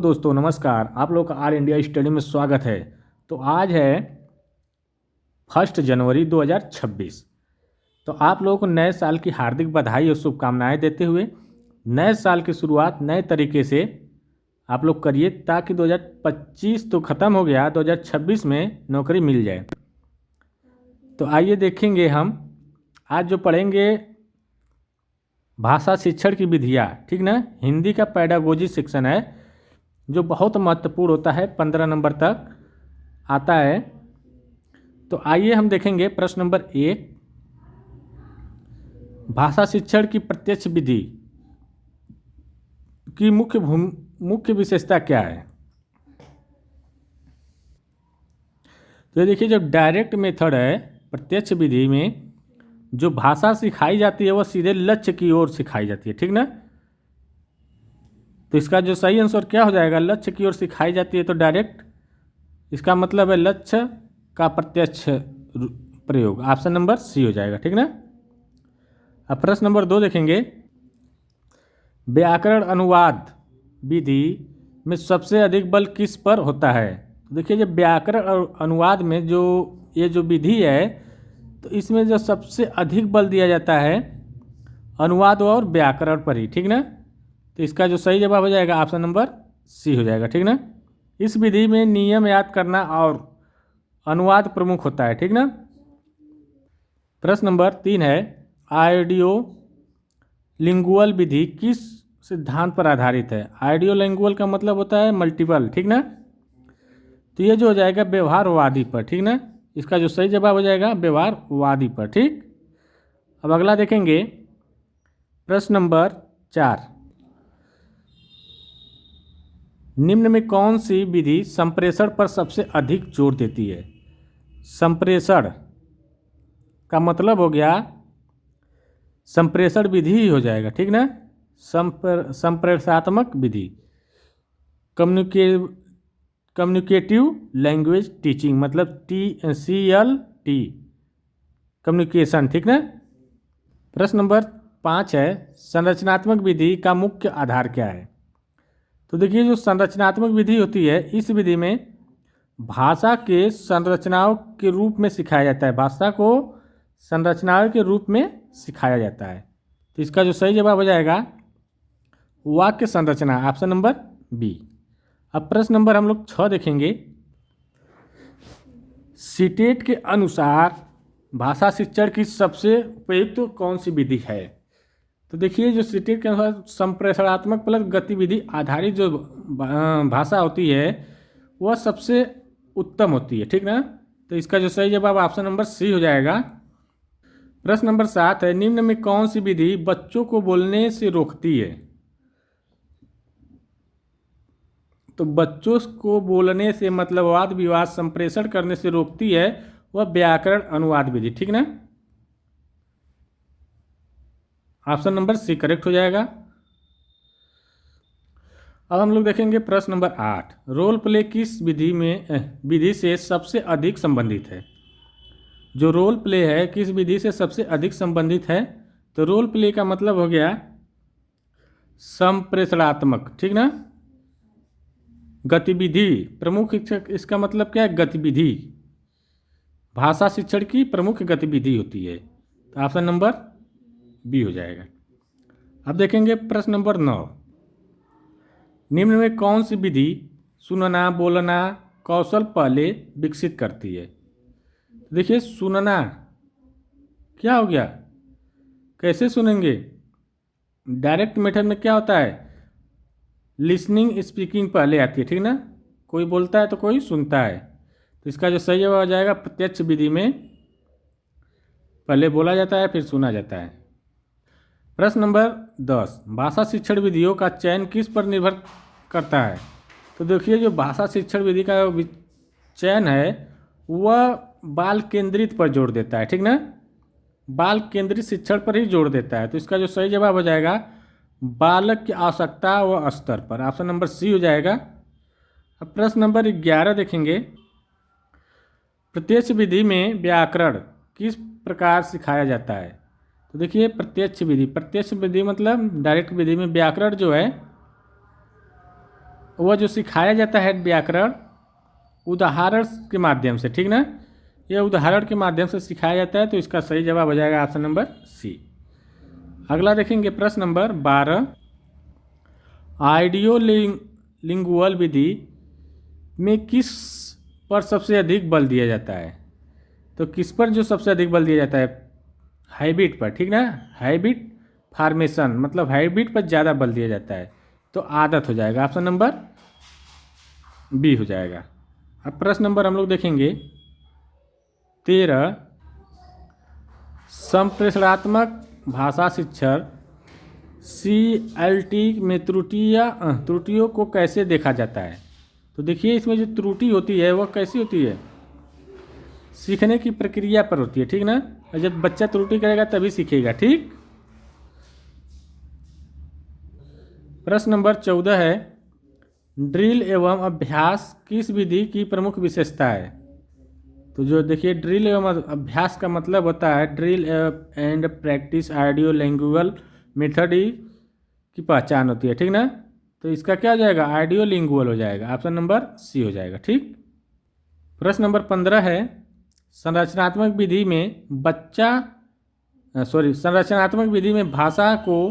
दोस्तों नमस्कार, आप लोग का ऑल इंडिया स्टडी में स्वागत है। तो आज है 1 जनवरी 2026। तो आप लोगों को नए साल की हार्दिक बधाई और शुभकामनाएं देते हुए नए साल की शुरुआत नए तरीके से आप लोग करिए, ताकि 2025 तो ख़त्म हो गया, 2026 में नौकरी मिल जाए। तो आइए देखेंगे हम आज जो पढ़ेंगे भाषा शिक्षण की विधियाँ, ठीक ना। हिंदी का पेडागोजी सेक्शन है जो बहुत महत्वपूर्ण होता है, 15 नंबर तक आता है। तो आइए हम देखेंगे प्रश्न नंबर 1, भाषा शिक्षण की प्रत्यक्ष विधि की मुख्य विशेषता क्या है। तो ये देखिए, जो डायरेक्ट मेथड है, प्रत्यक्ष विधि में जो भाषा सिखाई जाती है वह सीधे लक्ष्य की ओर सिखाई जाती है, ठीक ना। तो इसका जो सही आंसर क्या हो जाएगा, लक्ष्य की ओर सिखाई जाती है तो डायरेक्ट, इसका मतलब है लक्ष्य का प्रत्यक्ष प्रयोग। ऑप्शन नंबर सी हो जाएगा, ठीक ना। अब प्रश्न नंबर 2 देखेंगे, व्याकरण अनुवाद विधि में सबसे अधिक बल किस पर होता है। तो देखिए, जब व्याकरण और अनुवाद में जो ये जो विधि है, तो इसमें जो सबसे अधिक बल दिया जाता है अनुवाद और व्याकरण पर ही, ठीक ना। तो इसका जो सही जवाब हो जाएगा ऑप्शन नंबर सी हो जाएगा, ठीक ना। इस विधि में नियम याद करना और अनुवाद प्रमुख होता है, ठीक ना। प्रश्न नंबर 3 है, आइडियो लिंगुअल विधि किस सिद्धांत पर आधारित है। आइडियो लिंगुअल का मतलब होता है मल्टीपल, ठीक ना। तो ये जो हो जाएगा व्यवहारवादी पर, ठीक ना। इसका जो सही जवाब हो जाएगा व्यवहारवादी पर, ठीक। अब अगला देखेंगे प्रश्न नंबर 4, निम्न में कौन सी विधि संप्रेषण पर सबसे अधिक जोर देती है। संप्रेषण का मतलब हो गया संप्रेषण विधि ही हो जाएगा, ठीक ना। संप्रेषणात्मक विधि, कम्युनिकेटिव लैंग्वेज टीचिंग, मतलब CLT, कम्युनिकेशन, ठीक ना। प्रश्न नंबर 5 है, संरचनात्मक विधि का मुख्य आधार क्या है। तो देखिए, जो संरचनात्मक विधि होती है, इस विधि में भाषा के संरचनाओं के रूप में सिखाया जाता है। भाषा को संरचनाओं के रूप में सिखाया जाता है। तो इसका जो सही जवाब हो जाएगा वाक्य संरचना, ऑप्शन नंबर बी। अब प्रश्न नंबर हम लोग 6 देखेंगे, सीटेट के अनुसार भाषा शिक्षण की सबसे उपयुक्त कौन सी विधि है। तो देखिए, जो सीटेट के अनुसार संप्रेषणात्मक प्लस गतिविधि आधारित जो भाषा होती है वह सबसे उत्तम होती है, ठीक ना। तो इसका जो सही जवाब ऑप्शन नंबर सी हो जाएगा। प्रश्न नंबर 7 है, निम्न में कौन सी विधि बच्चों को बोलने से रोकती है। तो बच्चों को बोलने से मतलब वाद विवाद संप्रेषण करने से रोकती है वह व्याकरण अनुवाद विधि, ठीक ना। ऑप्शन नंबर सी करेक्ट हो जाएगा। अब हम लोग देखेंगे प्रश्न नंबर 8, रोल प्ले किस विधि से सबसे अधिक संबंधित है। जो रोल प्ले है किस विधि से सबसे अधिक संबंधित है। तो रोल प्ले का मतलब हो गया संप्रेषणात्मक, ठीक ना। गतिविधि प्रमुख, इसका मतलब क्या है, गतिविधि, भाषा शिक्षण की प्रमुख गतिविधि होती है। तो ऑप्शन नंबर बी हो जाएगा। अब देखेंगे प्रश्न नंबर 9, निम्न में कौन सी विधि सुनना बोलना कौशल पहले विकसित करती है। देखिए, सुनना क्या हो गया, कैसे सुनेंगे। डायरेक्ट मेथड में क्या होता है, लिसनिंग स्पीकिंग पहले आती है, ठीक ना। कोई बोलता है तो कोई सुनता है। तो इसका जो सही जवाब हो जाएगा प्रत्यक्ष विधि में पहले बोला जाता है फिर सुना जाता है। प्रश्न नंबर 10, भाषा शिक्षण विधियों का चयन किस पर निर्भर करता है। तो देखिए, जो भाषा शिक्षण विधि का चयन है वह बाल केंद्रित पर जोर देता है, ठीक ना। बाल केंद्रित शिक्षण पर ही जोर देता है। तो इसका जो सही जवाब हो जाएगा बालक की आवश्यकता व स्तर पर, ऑप्शन नंबर सी हो जाएगा। अब प्रश्न नंबर 11 देखेंगे, प्रत्यक्ष विधि में व्याकरण किस प्रकार सिखाया जाता है। तो देखिए, प्रत्यक्ष विधि मतलब डायरेक्ट विधि में व्याकरण जो है वह जो सिखाया जाता है व्याकरण उदाहरण के माध्यम से, ठीक ना, यह उदाहरण के माध्यम से सिखाया जाता है, तो इसका सही जवाब हो जाएगा ऑप्शन नंबर सी। अगला देखेंगे प्रश्न नंबर 12, आइडियो लिंगुअल विधि में किस पर सबसे अधिक बल दिया जाता है? तो किस पर जो सबसे अधिक बल दिया जाता है? हैबिट पर, ठीक ना, हैबिट फार्मेशन, मतलब हैबिट पर ज़्यादा बल दिया जाता है, तो आदत हो जाएगा, ऑप्शन नंबर बी हो जाएगा। अब प्रश्न नंबर हम लोग देखेंगे 13, संप्रेषणात्मक भाषा शिक्षण CLT में त्रुटियों को कैसे देखा जाता है? तो देखिए इसमें जो त्रुटि होती है वह कैसी होती है? सीखने की प्रक्रिया पर होती है, ठीक ना, और जब बच्चा त्रुटि करेगा तभी सीखेगा, ठीक। प्रश्न नंबर 14 है, ड्रिल एवं अभ्यास किस विधि की प्रमुख विशेषता है? तो जो देखिए ड्रिल एवं अभ्यास का मतलब होता है drill and practice audio lingual method की पहचान होती है, ठीक ना, तो इसका क्या हो जाएगा? आइडियो लिंगुअल हो जाएगा, ऑप्शन नंबर सी हो जाएगा, ठीक। प्रश्न नंबर 15 है, संरचनात्मक विधि में भाषा को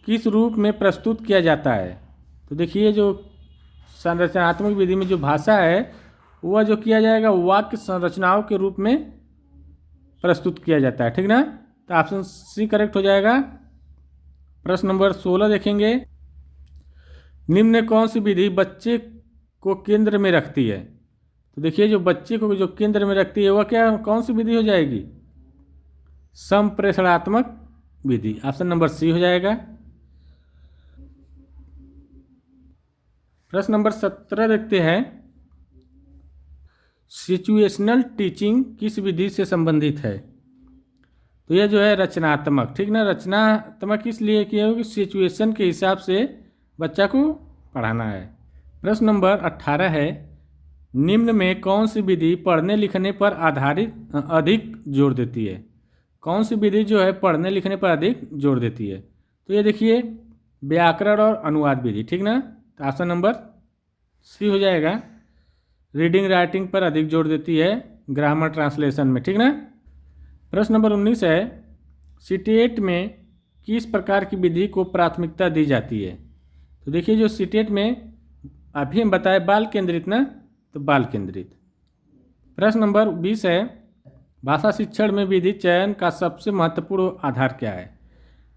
किस रूप में प्रस्तुत किया जाता है? तो देखिए जो संरचनात्मक विधि में जो भाषा है वह जो किया जाएगा वाक्य संरचनाओं के रूप में प्रस्तुत किया जाता है, ठीक ना, तो ऑप्शन सी करेक्ट हो जाएगा। प्रश्न नंबर 16 देखेंगे, निम्न में कौन सी विधि बच्चे को केंद्र में रखती है? तो देखिए जो बच्चे को जो केंद्र में रखती है वह क्या, कौन सी विधि हो जाएगी? संप्रेषणात्मक विधि, ऑप्शन नंबर सी हो जाएगा। प्रश्न नंबर 17 देखते हैं, सिचुएशनल टीचिंग किस विधि से संबंधित है? तो यह जो है रचनात्मक, ठीक ना, रचनात्मक इसलिए किया हो कि सिचुएशन के हिसाब से बच्चा को पढ़ाना है। प्रश्न नंबर 18 है, निम्न में कौन सी विधि पढ़ने लिखने पर आधारित अधिक जोर देती है? कौन सी विधि जो है पढ़ने लिखने पर अधिक जोर देती है? तो ये देखिए व्याकरण और अनुवाद विधि, ठीक ना, तो ऑप्शन नंबर सी हो जाएगा। रीडिंग राइटिंग पर अधिक जोर देती है, ग्रामर ट्रांसलेशन में, ठीक ना। प्रश्न नंबर 19 है, सीटेट में किस प्रकार की विधि को प्राथमिकता दी जाती है? तो देखिए जो सीटेट में अभी हम बताए बाल केंद्रित ना, तो बाल केंद्रित। प्रश्न नंबर 20 है, भाषा शिक्षण में विधि चयन का सबसे महत्वपूर्ण आधार क्या है?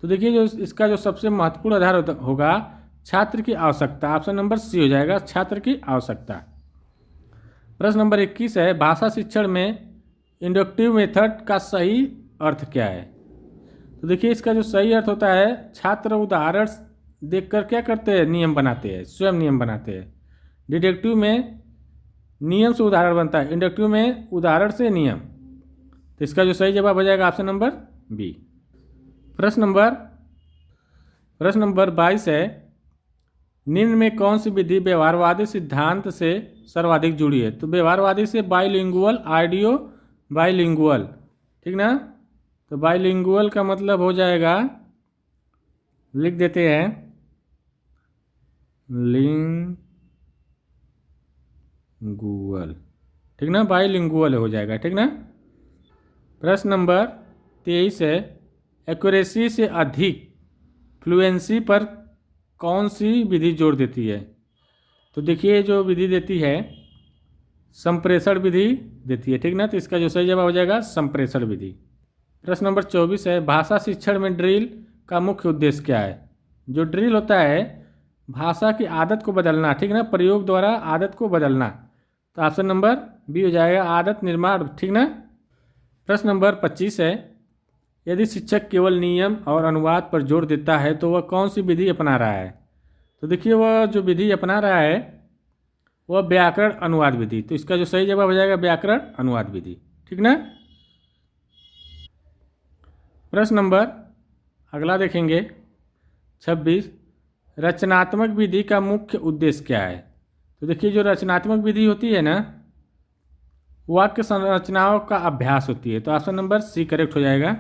तो देखिए जो इसका जो सबसे महत्वपूर्ण आधार होगा छात्र की आवश्यकता, ऑप्शन नंबर सी हो जाएगा, छात्र की आवश्यकता। प्रश्न नंबर 21 है, भाषा शिक्षण में इंडक्टिव मेथड का सही अर्थ क्या है? तो देखिए इसका जो सही अर्थ होता है छात्र उदाहरण देखकर क्या करते हैं, नियम बनाते हैं, स्वयं नियम बनाते हैं। डिडक्टिव में नियम से उदाहरण बनता है, इंडक्टिव में उदाहरण से नियम, तो इसका जो सही जवाब हो जाएगा ऑप्शन नंबर बी। प्रश्न नंबर 22 है, निम्न में कौन सी विधि व्यवहारवादी सिद्धांत से सर्वाधिक जुड़ी है? तो व्यवहारवादी से बाइलिंगुअल, आइडियो बाइलिंगुअल, ठीक ना, तो बाइलिंगुअल का मतलब हो जाएगा, लिख देते हैं लिंगुअल, ठीक ना, बाइलिंगुअल हो जाएगा, ठीक ना। प्रश्न नंबर 23 है, एक्यूरेसी से अधिक फ्लुएंसी पर कौन सी विधि जोर देती है? तो देखिए जो विधि देती है संप्रेषण विधि देती है, ठीक ना, तो इसका जो सही जवाब हो जाएगा संप्रेषण विधि। प्रश्न नंबर 24 है, भाषा शिक्षण में ड्रिल का मुख्य उद्देश्य क्या है? जो ड्रिल होता है भाषा की आदत को बदलना, ठीक ना, प्रयोग द्वारा आदत को बदलना, तो ऑप्शन नंबर बी हो जाएगा, आदत निर्माण, ठीक ना। प्रश्न नंबर 25 है, यदि शिक्षक केवल नियम और अनुवाद पर जोर देता है तो वह कौन सी विधि अपना रहा है? तो देखिए वह जो विधि अपना रहा है वह व्याकरण अनुवाद विधि, तो इसका जो सही जवाब हो जाएगा व्याकरण अनुवाद विधि, ठीक ना। प्रश्न नंबर अगला देखेंगे 26, रचनात्मक विधि का मुख्य उद्देश्य क्या है? तो देखिए जो रचनात्मक विधि होती है ना, वाक्य संरचनाओं का अभ्यास होती है, तो ऑप्शन नंबर सी करेक्ट हो जाएगा।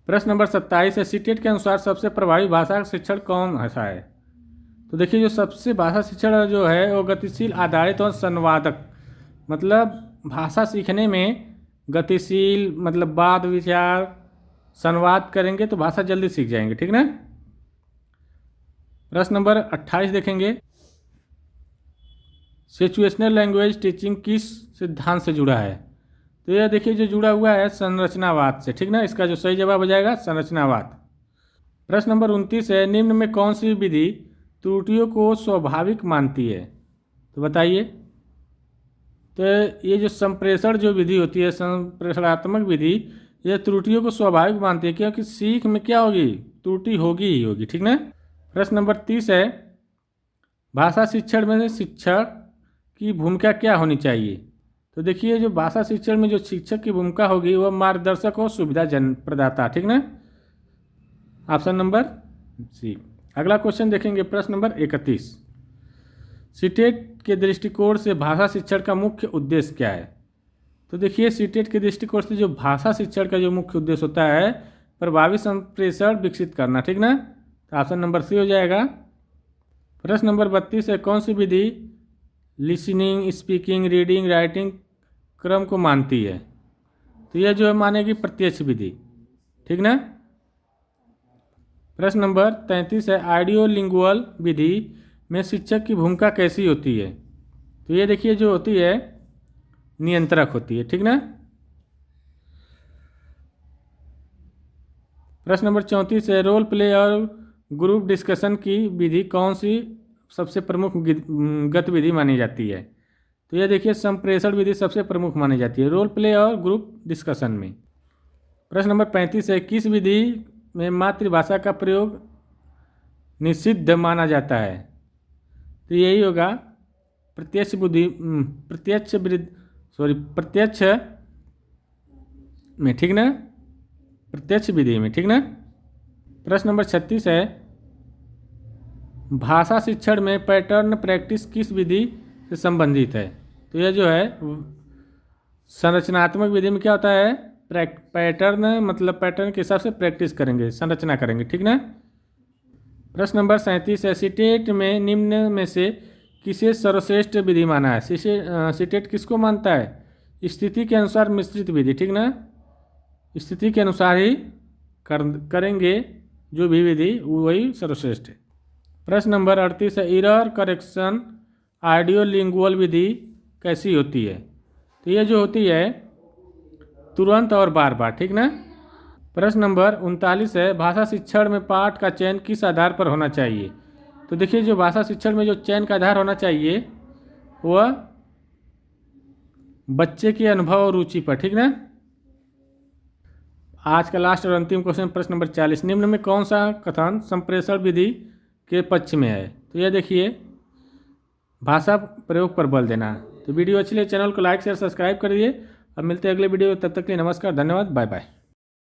प्रश्न नंबर 27 है, सीटेट के अनुसार सबसे प्रभावी भाषा शिक्षण कौन सा है? तो देखिए जो सबसे भाषा शिक्षण जो है वो गतिशील, आधारित और संवादक, मतलब भाषा सीखने में गतिशील, मतलब वाद विचार, संवाद करेंगे तो भाषा जल्दी सीख जाएंगे, ठीक ना। प्रश्न नंबर 28 देखेंगे, सिचुएशनल लैंग्वेज टीचिंग किस सिद्धांत से जुड़ा है। तो यह देखिए जो जुड़ा हुआ है संरचनावाद से, ठीक ना। इसका जो सही जवाब हो जाएगा संरचनावाद। प्रश्न नंबर 29 है, निम्न में कौन सी विधि त्रुटियों को स्वाभाविक मानती है। तो बताइए। तो ये जो संप्रेषण जो विधि होती है, संप्रेषणात्मक विधि, यह त्रुटियों को स्वाभाविक मानती है, क्योंकि सीख में क्या होगी, त्रुटि होगी ही होगी, ठीक ना। प्रश्न नंबर 30 है, भाषा शिक्षण में शिक्षक की भूमिका क्या होनी चाहिए। तो देखिए जो भाषा शिक्षण में जो शिक्षक की भूमिका होगी वह मार्गदर्शक और सुविधा प्रदाता, ठीक ना। Option number C. अगला क्वेश्चन देखेंगे, प्रश्न नंबर 31, सीटेट के दृष्टिकोण से भाषा शिक्षण का मुख्य उद्देश्य क्या है। तो देखिए सीटेट के दृष्टिकोण से जो भाषा शिक्षण का जो मुख्य उद्देश्य होता है, प्रभावी संप्रेषण विकसित करना, ठीक ना। तो ऑप्शन नंबर सी हो जाएगा। प्रश्न नंबर 32 है, कौन सी विधि लिसनिंग, स्पीकिंग, रीडिंग, राइटिंग क्रम को मानती है। तो यह जो है मानेगी प्रत्यक्ष विधि, ठीक ना। प्रश्न नंबर 33 है, ऑडियो लिंगुअल विधि में शिक्षक की भूमिका कैसी होती है। तो ये देखिए जो होती है नियंत्रक होती है, ठीक ना। प्रश्न नंबर 34 है, रोल प्ले और ग्रुप डिस्कशन की विधि कौन सी सबसे प्रमुख गतिविधि मानी जाती है। तो ये देखिए संप्रेषण विधि सबसे प्रमुख मानी जाती है रोल प्ले और ग्रुप डिस्कशन में। प्रश्न नंबर 35 है, किस विधि में मातृभाषा का प्रयोग निषिद्ध माना जाता है। तो यही होगा प्रत्यक्ष में, ठीक ना, प्रत्यक्ष विधि में, ठीक ना। प्रश्न नंबर 36 है, भाषा शिक्षण में पैटर्न प्रैक्टिस किस विधि से संबंधित है। तो यह जो है संरचनात्मक विधि में क्या होता है, पैटर्न, मतलब पैटर्न के हिसाब से प्रैक्टिस करेंगे, संरचना करेंगे, ठीक ना। प्रश्न नंबर 37 है, सीटेट में निम्न में से किसे सर्वश्रेष्ठ विधि माना है। सीटेट किसको मानता है, स्थिति के अनुसार मिश्रित विधि, ठीक ना। स्थिति के अनुसार ही करेंगे जो भी विधि वही सर्वश्रेष्ठ है। प्रश्न नंबर 38 है, एरर करेक्शन ऑडियो लिंगुअल विधि कैसी होती है। तो ये जो होती है तुरंत और बार बार, ठीक ना। प्रश्न नंबर 39 है, भाषा शिक्षण में पाठ का चयन किस आधार पर होना चाहिए। तो देखिए जो भाषा शिक्षण में जो चयन का आधार होना चाहिए वह बच्चे के अनुभव और रुचि पर, ठीक ना। आज का लास्ट और अंतिम क्वेश्चन, प्रश्न नंबर 40, निम्न में कौन सा कथन संप्रेषण विधि के पक्ष में है। तो यह देखिए भाषा प्रयोग पर बल देना। तो वीडियो अच्छी लगे चैनल को लाइक शेयर सब्सक्राइब करिए। अब मिलते हैं अगले वीडियो, तब तक के लिए नमस्कार, धन्यवाद, बाय बाय।